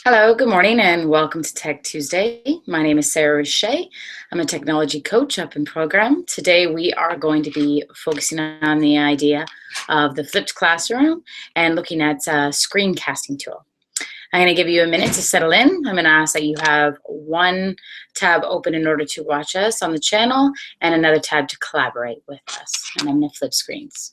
Hello, good morning, and welcome to Tech Tuesday. My name is Sarah Richey. I'm a technology coach up in program. Today we are going to be focusing on the idea of the flipped classroom and looking at a screencasting tool. I'm going to give you a minute to settle in. I'm going to ask that you have one tab open in order to watch us on the channel and another tab to collaborate with us. And I'm going to flip screens.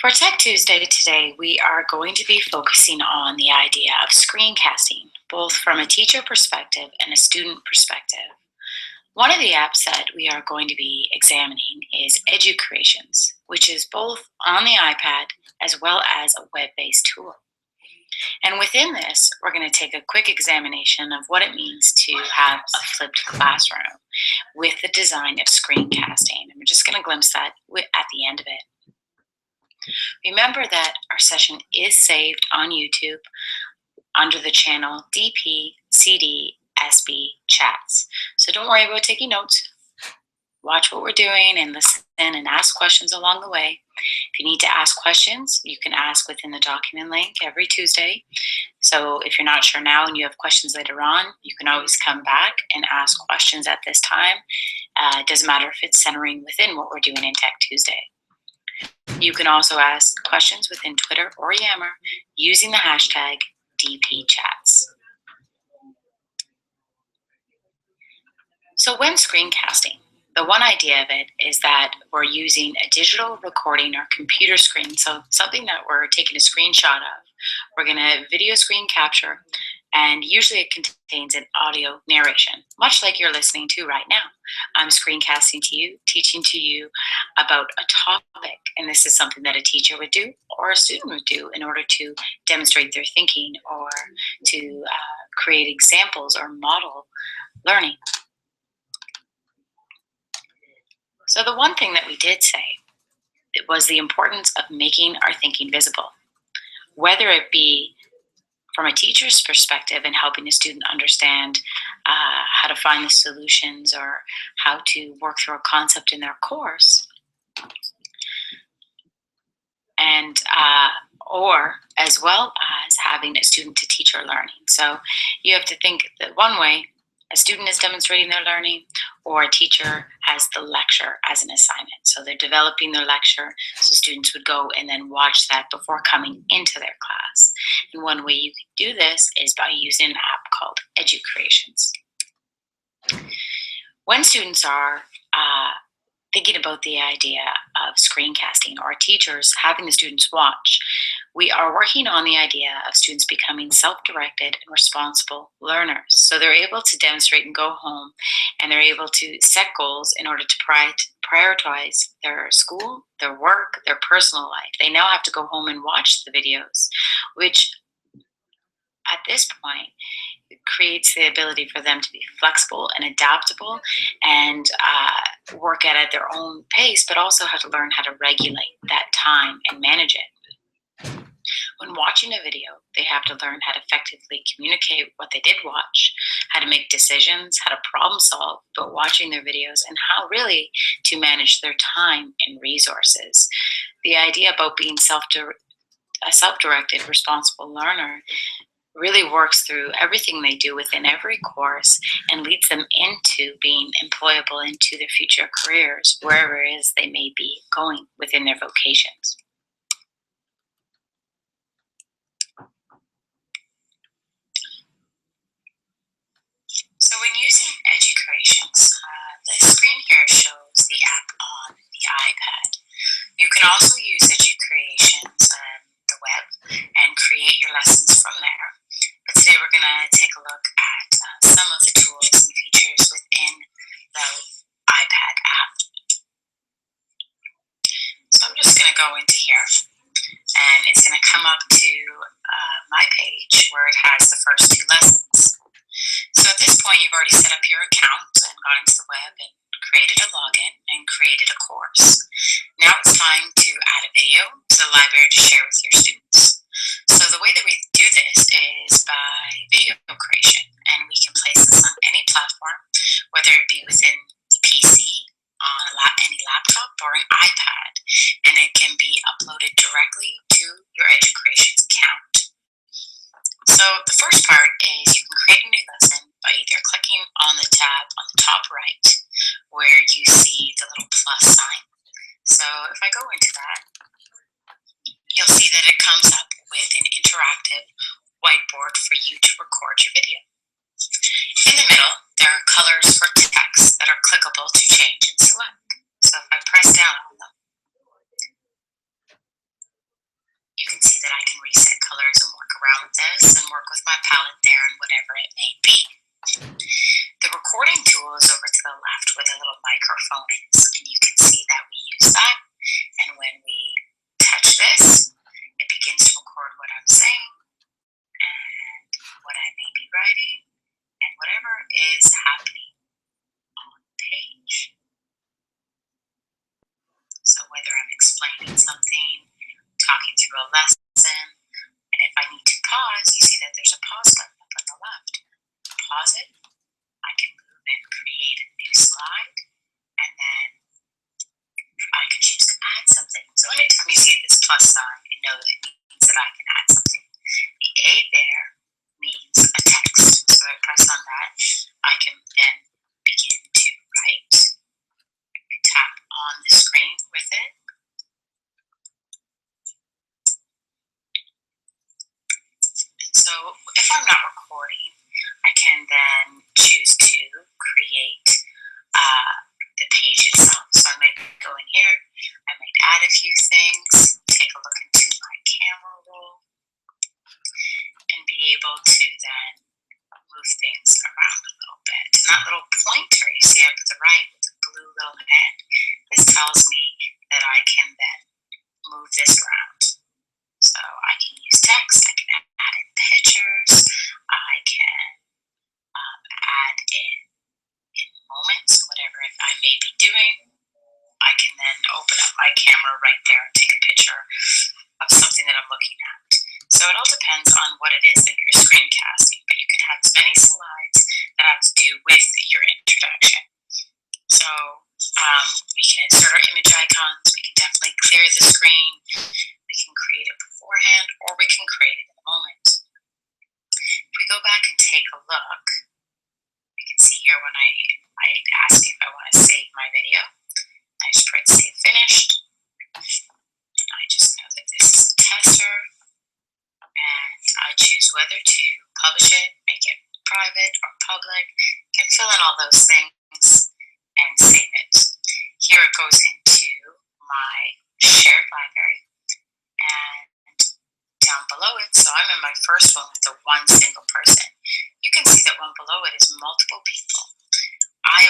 For Tech Tuesday today, we are going to be focusing on the idea of screencasting, both from a teacher perspective and a student perspective. One of the apps that we are going to be examining is EduCreations, which is both on the iPad as well as a web-based tool. And within this, we're going to take a quick examination of what it means to have a flipped classroom with the design of screencasting. And we're just going to glimpse that at the end of it. Remember that our session is saved on YouTube under the channel DPCDSB Chats. So don't worry about taking notes. Watch what we're doing and listen and ask questions along the way. If you need to ask questions, you can ask within the document link every Tuesday. So if you're not sure now and you have questions later on, you can always come back and ask questions at this time. It doesn't matter if it's centering within what we're doing in Tech Tuesday. You can also ask questions within Twitter or Yammer using the hashtag DPChats. So when screencasting, the one idea of it is that we're using a digital recording or computer screen, so something that we're taking a screenshot of. We're going to video screen capture, and usually it contains an audio narration, much like you're listening to right now. I'm screencasting to you, teaching to you about a topic, and this is something that a teacher would do or a student would do in order to demonstrate their thinking or to create examples or model learning. So the one thing that we did say was the importance of making our thinking visible, whether it be from a teacher's perspective and helping a student understand how to find the solutions or how to work through a concept in their course, and or as well as having a student to teacher learning. So you have to think that one way a student is demonstrating their learning, or a teacher has the lecture as an assignment. So they're developing their lecture, so students would go and then watch that before coming into their class. And one way you can do this is by using an app called EduCreations. When students are thinking about the idea of screencasting or teachers having the students watch, we are working on the idea of students becoming self-directed and responsible learners. So they're able to demonstrate and go home, and they're able to set goals in order to prioritize their school, their work, their personal life. They now have to go home and watch the videos, which at this point, it creates the ability for them to be flexible and adaptable and work at their own pace, but also have to learn how to regulate that time and manage it. When watching a video, they have to learn how to effectively communicate what they did watch, how to make decisions, how to problem solve, but watching their videos, and how really to manage their time and resources. The idea about being a self-directed, responsible learner really works through everything they do within every course and leads them into being employable into their future careers, wherever it is they may be going within their vocations. So when using EduCreations, the screen here shows the app on the iPad. You can also use EduCreations on the web and create your lessons from there. But today we're going to take a look at some of the tools and features within the iPad app. So I'm just going to go into here, and it's going to come up to my page where it has the first two lessons. So at this point, you've already set up your account and gone into the web and created a login and created a course. Now it's time to add a video to the library to share with your students. So the way that we do this is by video creation, and we can place this whether it be within the PC, on any laptop, or an iPad, and it can be uploaded directly to your education account. So the first part is you can create a new lesson by either clicking on the tab on the top right where you see the little plus sign. So if I go into that, you'll see that it comes up with an interactive whiteboard for you to record your video. In the middle, there are colors for text that are clickable to change and select. So if I press down on them, you can see that I can reset colors and work around this and work with my palette there and whatever it may be. The recording tool is over to the left where the little microphone is, and you can see that we use that. And when we touch this, it begins to record what I'm saying and what I may be writing and whatever is happening on the page. So whether I'm explaining something, talking through a lesson, and if I need to pause, you see that there's a pause button up on the left. Pause it, I can move and create a new slide, and then I can choose to add something. So anytime you see this plus sign, you know that it means that I can add something. The A there means a text. So I press on that, I can then begin to write. I tap on the screen with it. And so if I'm not recording, I can then choose to create the page itself. So I might go in here, I might add a few things, take a look into my camera roll, and be able to then move things around a little bit. And that little pointer you see up at the right with the blue little hand, this tells me that I can then move this around. So I can use text, I can add in pictures, I can add in moments, whatever I may be doing. I can then open up my camera right there and take a picture of something that I'm looking at. So it all depends on what it is that you're screencasting, but you can have as many slides that have to do with your introduction. So we can insert our image icons, we can definitely clear the screen, we can create it beforehand, or we can create it in the moment. If we go back and take a look, you can see here when I ask if I want to save my video, I just press save finished. I just know that this is a tester, and I choose whether to publish it, make it private or public, can fill in all those things and save it. Here it goes into my shared library, and down below it, so I'm in my first one with the one single person. You can see that one below it is multiple people.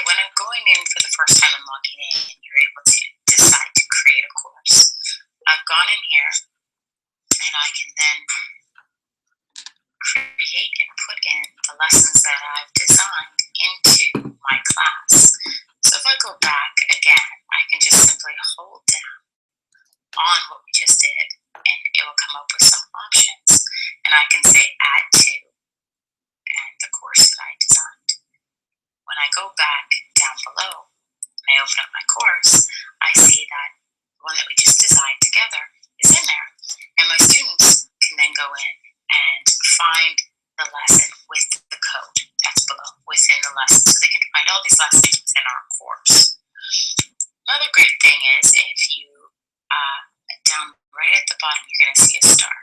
When I'm going in for the first time and logging in, you're able to decide to create a course. I've gone in here, and I can then create and put in the lessons that I've designed into my class. So if I go back again, I can just simply hold down on what we just did, and it will come up with some options. And I can say add to and the course that I designed. When I go back down below and I open up my course, I see that the one that we just designed together is in there. And my students can then go in and find the lesson with the code that's below within the lesson. So they can find all these lessons within our course. Another great thing is if you, down right at the bottom, you're going to see a star.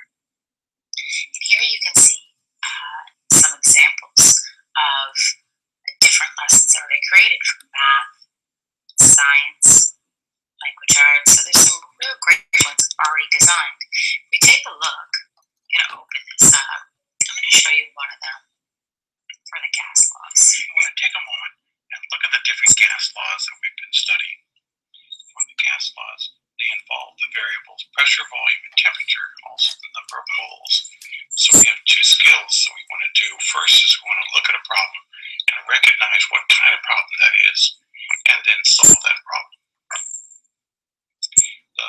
And here you can see some examples of different lessons already created from math, science, language arts. So there's some real great ones already designed. If we take a look, I'm going to open this up. I'm going to show you one of them for the gas laws. You want to take a moment and look at the different gas laws that we've been studying. For the gas laws, they involve the variables pressure, volume, and temperature, also the number of moles. So we have two skills that we want to do. First is we want to look at a problem and recognize what kind of problem that is, and then solve that problem. The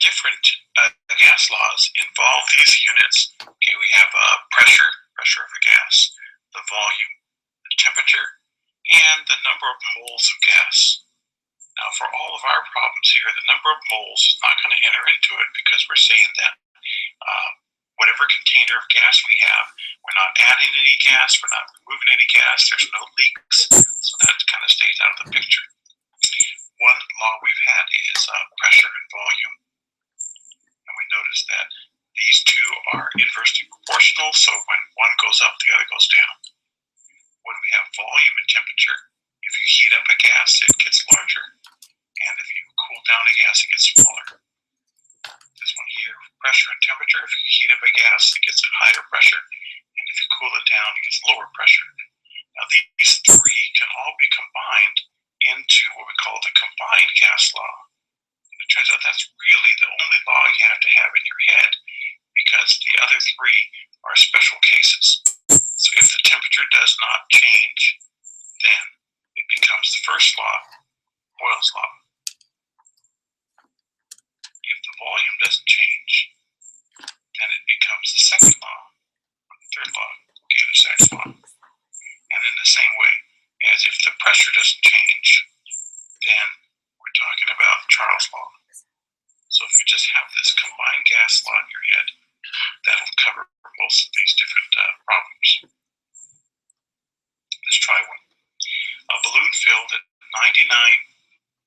different gas laws involve these units. Okay, we have pressure of the gas, the volume, the temperature, and the the number of moles of gas. Now, for all of our problems here, the number of moles is not going to enter into it because we're saying that whatever container of gas we have, we're not adding any gas, we're not removing any gas, there's no leaks, so that kind of stays out of the picture. One law we've had is pressure and volume, and we notice that these two are inversely proportional, so when one goes up, the other goes down. When we have volume and temperature, if you heat up a gas, it gets larger, and if you cool down a gas, it gets smaller. This one here, pressure and temperature, if you heat up a gas, it gets a higher pressure, and if you cool it down, it gets lower pressure. Now, these three can all be combined into what we call the combined gas law. And it turns out that's really the only law you have to have in your head, because the other three are special cases. So if the temperature does not change, then it becomes the first law, Boyle's law. If the volume doesn't change, then it becomes the second law, or the third law, Gay-Lussac's law. And in the same way as if the pressure doesn't change, then we're talking about Charles' law. So if you just have this combined gas law in your head, that'll cover most of these different problems. Let's try one. A balloon filled at 99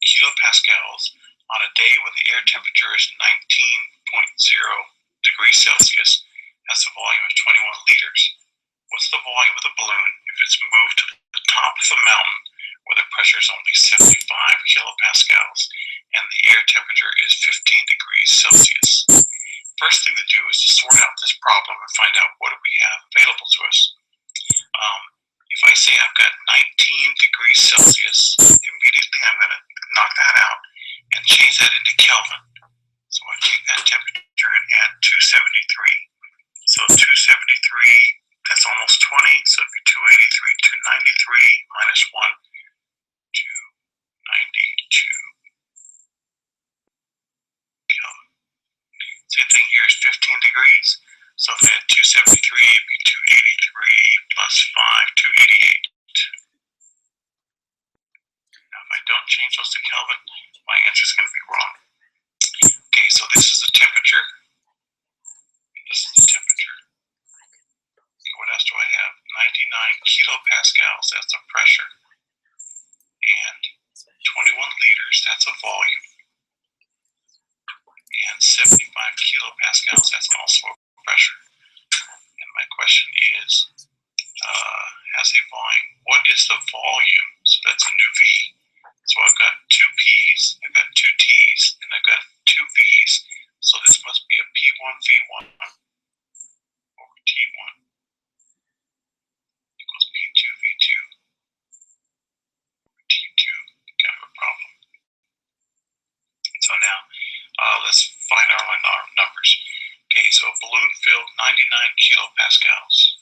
kilopascals on a day when the air temperature is 19.0 degrees Celsius has a volume of 21 liters. What's the volume of the balloon if it's moved to the top of a mountain where the pressure is only 75 kilopascals and the air temperature is 15 degrees Celsius? First thing to do is to sort out this problem and find out what do we have available to us. If I say I've got 19 degrees Celsius, immediately I'm going to knock that out and change that into Kelvin. So I take that temperature and add 273. So 273, that's almost 20, so it'd be 283, 293 minus 1, 292 Kelvin. Same thing here is 15 degrees. So if I had 273, it'd be 283 plus 5, 288. Now if I don't change those to Kelvin, my answer is going to be wrong. Okay, so this is the temperature. This is the temperature. Okay, what else do I have? 99 kilopascals, that's the pressure. And 21 liters, that's a volume. And 75 kilopascals, that's also a pressure. And my question is, has a volume, what is the volume? So that's a new V. So I've got two P's, I've got two T's, and I've got two V's. So this must be a P1 V1 over T1 equals P2 V2 over T2. Kind of a problem. So now let's find our numbers. Okay, so a balloon filled 99 kilopascals.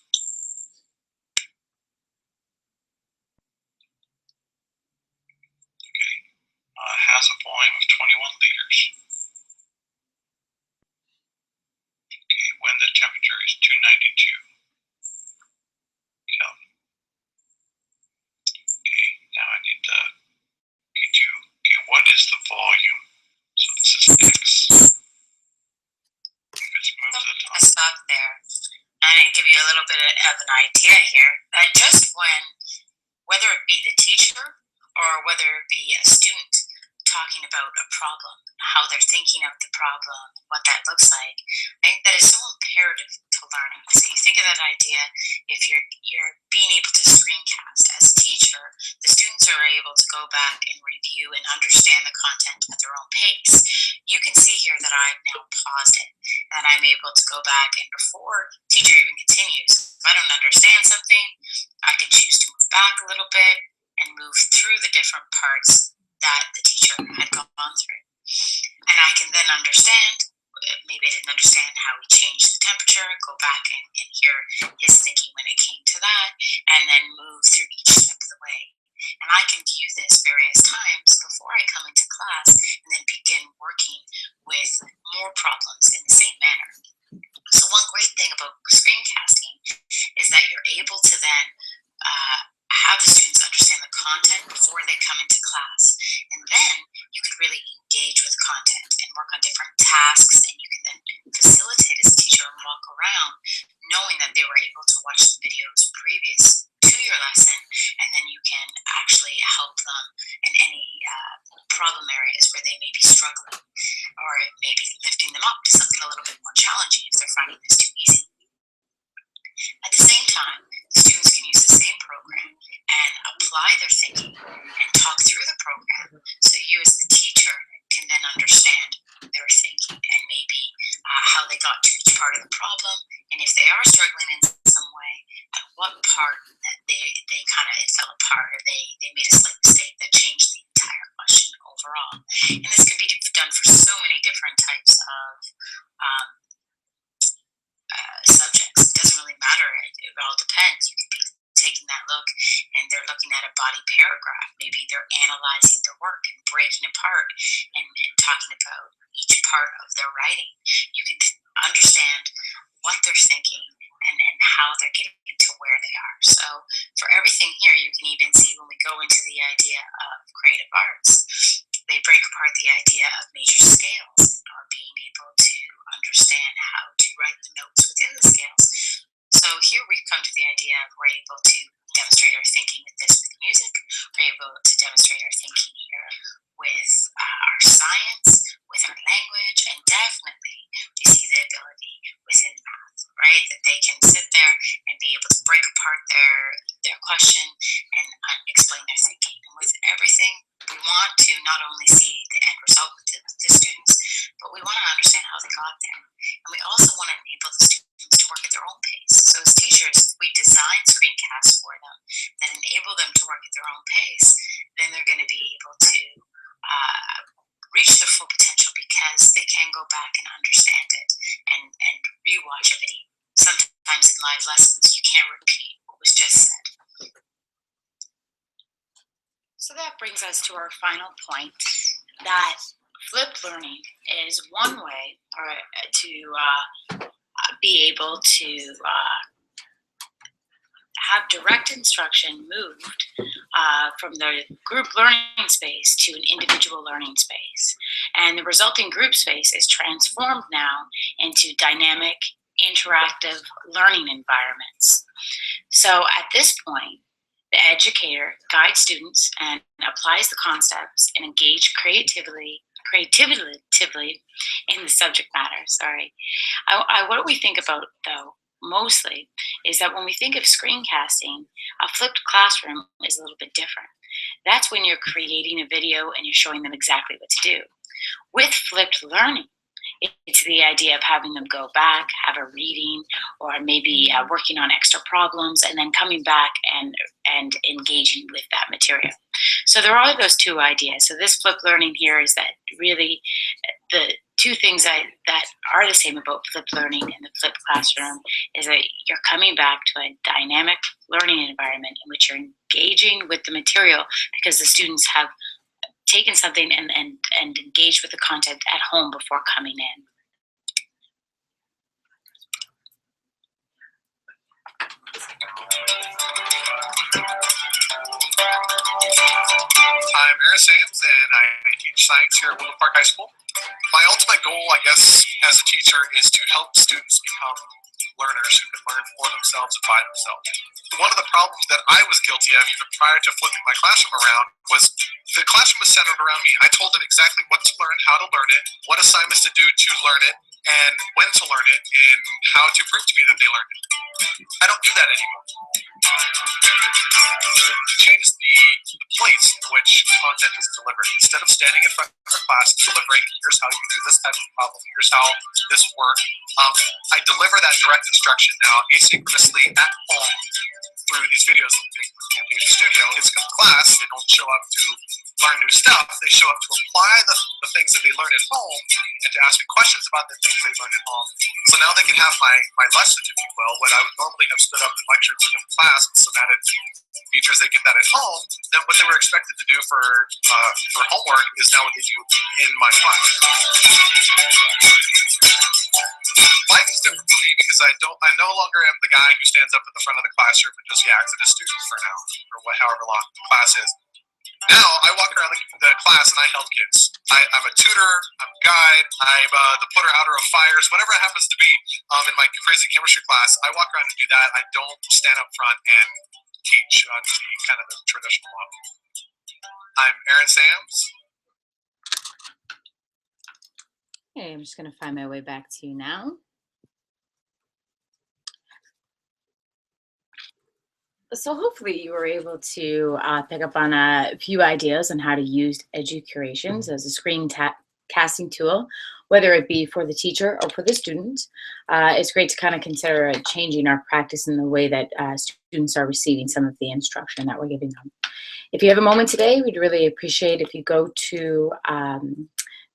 Okay, has a volume of 21 liters. Okay, when the temperature is 292 Kelvin. Okay, now I need the P2. Okay, what is the volume? So this is X. If it's moved to the top. I stop there and give you a little bit of an idea here that just when, whether it be the teacher or whether it be a student talking about a problem, how they're thinking of the problem, what that looks like, I think that is so imperative to learning. So you think of that idea, if you're being able to screencast as a teacher, the students are able to go back and review and understand the content at their own pace. You can see here that I've now paused it, and I'm able to go back, and before teacher even continues, if I don't understand something, I can choose to move back a little bit and move through the different parts that the teacher had gone through. And I can then understand, maybe I didn't understand how he changed the temperature, go back and hear his thinking when it came to that, and then move through each step of the way. And I can view this various times before I come into class and then begin working with more problems in the same manner. So one great thing about screencasting is that you're able to then have the students understand the content before they come into class. And then you could really engage with content and work on different tasks, and you can then facilitate as a teacher and walk around knowing that they were able to watch the videos previous to your lesson, and then you can actually help them in any problem areas where they may be struggling, or maybe lifting them up to something a little bit more challenging if they're finding this too easy. At the same time, students can use the same program and apply their thinking and talk through the program, so you as the teacher can then understand their thinking and maybe how they got to each part of the problem, and if they are struggling in some way, at what part that they kind of, it fell apart, or they made a slight mistake that changed the entire question overall. And this can be done for so many different types of subjects. It doesn't really matter. It all depends. You could be taking that look and they're looking at a body paragraph. Maybe they're analyzing their work and breaking apart and talking about each part of their writing. You can understand what they're thinking and how they're getting to where they are. So for everything here, you can even see when we go into the idea of creative arts, they break apart the idea of major scales, or being able to understand how to write the notes within the scales. So here we've come to the idea of we're able to demonstrate our thinking with this with music. We're able to demonstrate our thinking here with our science, with our language, and definitely we see the ability within math, right? That they can sit there and be able to break apart their question and explain their thinking. And with everything, we want to not only see the end result with the students, but we want to understand how they got there. And we also want to enable the students to work at their own pace. So as teachers, we design screencasts for them that enable them to work at their own pace. Then they're going to be able to reach their full potential, because they can go back and understand it and rewatch a video. Sometimes in live lessons, you can't repeat what was just said. So that brings us to our final point, that flipped learning is one way to be able to have direct instruction moved from the group learning space to an individual learning space. And the resulting group space is transformed now into dynamic, interactive learning environments. So at this point, the educator guides students and applies the concepts and engage creatively in the subject matter. What we think about, though, mostly, is that when we think of screencasting, a flipped classroom is a little bit different. That's when you're creating a video and you're showing them exactly what to do. With flipped learning, it's the idea of having them go back, have a reading, or maybe working on extra problems, and then coming back and engaging with that material. So there are those two ideas. So this flipped learning here is that really the two things that are the same about flipped learning and the flipped classroom is that you're coming back to a dynamic learning environment in which you're engaging with the material, because the students have taken something and engaged with the content at home before coming in. I'm Aaron Sams, and I teach science here at Woodland Park High School. My ultimate goal, I guess, as a teacher is to help students become learners who can learn for themselves and by themselves. One of the problems that I was guilty of even prior to flipping my classroom around was the classroom was centered around me. I told them exactly what to learn, how to learn it, what assignments to do to learn it, and when to learn it, and how to prove to me that they learned it. I don't do that anymore. Change the place in which content is delivered. Instead of standing in front of the class and delivering, here's how you do this type of problem, here's how this works, I deliver that direct instruction now asynchronously at home through these videos that we make with Camtasia Studio. Kids come to class, they don't show up to learn new stuff, they show up to apply the things that they learn at home and to ask me questions about the things they learned at home. So now they can have my lesson, if you will, what I would normally have stood up and lectured to them in class with some added features. They get that at home. Then what they were expected to do for homework is now what they do in my class. Life is different for me because I no longer am the guy who stands up at the front of the classroom and just yaks at his students for an hour or however long the class is. Now I walk around the class and I help kids. I'm a tutor, I'm a guide, I'm the putter outer of fires, whatever it happens to be. In my crazy chemistry class, I walk around and do that. I don't stand up front and teach on the kind of the traditional model. I'm Aaron Sams. Okay, I'm just going to find my way back to you now. So hopefully you were able to pick up on a few ideas on how to use EduCurations as a casting tool, whether it be for the teacher or for the student. It's great to kind of consider changing our practice in the way that students are receiving some of the instruction that we're giving them. If you have a moment today, we'd really appreciate if you go to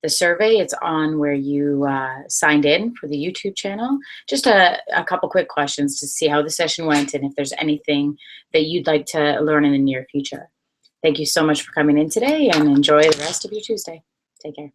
the survey. It's on where you signed in for the YouTube channel. Just a couple quick questions to see how the session went and if there's anything that you'd like to learn in the near future. Thank you so much for coming in today and enjoy the rest of your Tuesday. Take care.